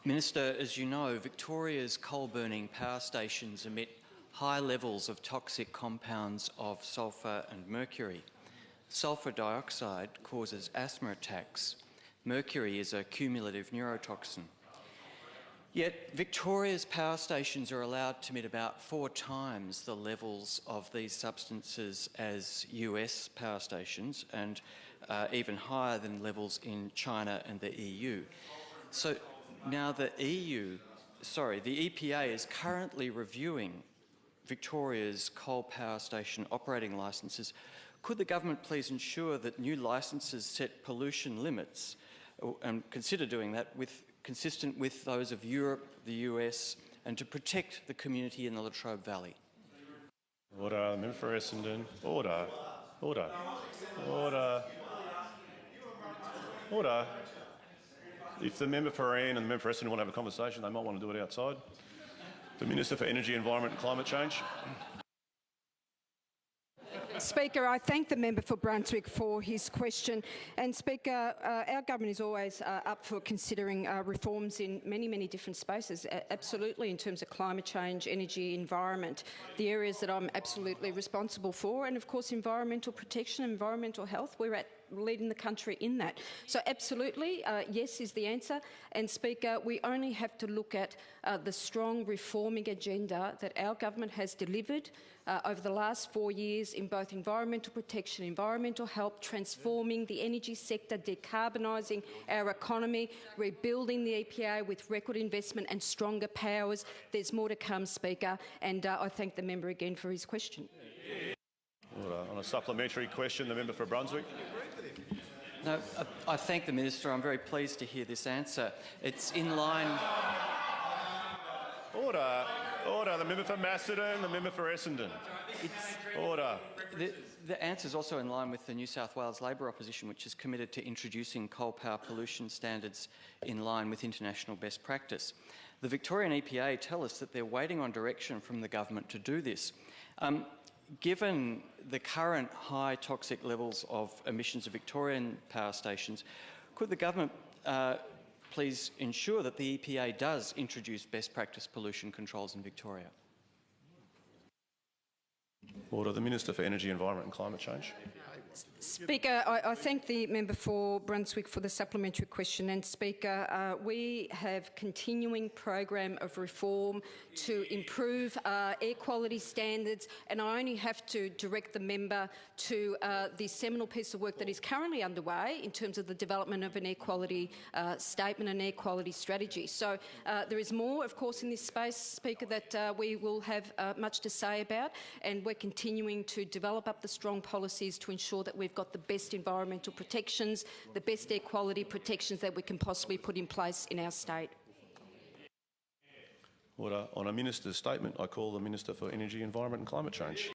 Minister, as you know, Victoria's coal-burning power stations emit high levels of toxic compounds of sulphur and mercury. Sulphur dioxide causes asthma attacks. Mercury is a cumulative neurotoxin. Yet Victoria's power stations are allowed to emit about 4 times the levels of these substances as US power stations, and even higher than levels in China and the EU. So now the EPA is currently reviewing Victoria's coal power station operating licences. Could the government please ensure that new licences set pollution limits, and consider doing that consistent with those of Europe, the US, and to protect the community in the Latrobe Valley? Order. Member for Essendon. Order. Order. Order. Order. If the member for Ian and the member for Essendon want to have a conversation, they might want to do it outside. The Minister for Energy, Environment and Climate Change. Speaker, I thank the member for Brunswick for his question. And Speaker, our government is always up for considering reforms in many different spaces, absolutely, in terms of climate change, energy, environment, the areas that I'm absolutely responsible for, and of course environmental protection, environmental health. We're leading the country in that. So absolutely, yes is the answer. And Speaker, we only have to look at the strong reforming agenda that our government has delivered over the last 4 years in both environmental protection, environmental health, transforming the energy sector, decarbonising our economy, rebuilding the EPA with record investment and stronger powers. There's more to come, Speaker, and I thank the member again for his question. On a supplementary question, the member for Brunswick. No, I thank the Minister. I'm very pleased to hear this answer. It's in line... Order. Order. The member for Macedon, the member for Essendon. Order. The answer is also in line with the New South Wales Labor opposition, which is committed to introducing coal power pollution standards in line with international best practice. The Victorian EPA tell us that they're waiting on direction from the government to do this. Given the current high toxic levels of emissions of Victorian power stations, could the government please ensure that the EPA does introduce best practice pollution controls in Victoria? Order. The Minister for Energy, Environment and Climate Change. Speaker, I thank the member for Brunswick for the supplementary question. And Speaker, we have continuing program of reform to improve air quality standards, and I only have to direct the member to the seminal piece of work that is currently underway in terms of the development of an air quality statement and air quality strategy. So there is more, of course, in this space, Speaker, that we will have much to say about, and we're continuing to develop up the strong policies to ensure that we've got the best environmental protections, the best air quality protections that we can possibly put in place in our state. Order. On a minister's statement, I call the Minister for Energy, Environment and Climate Change.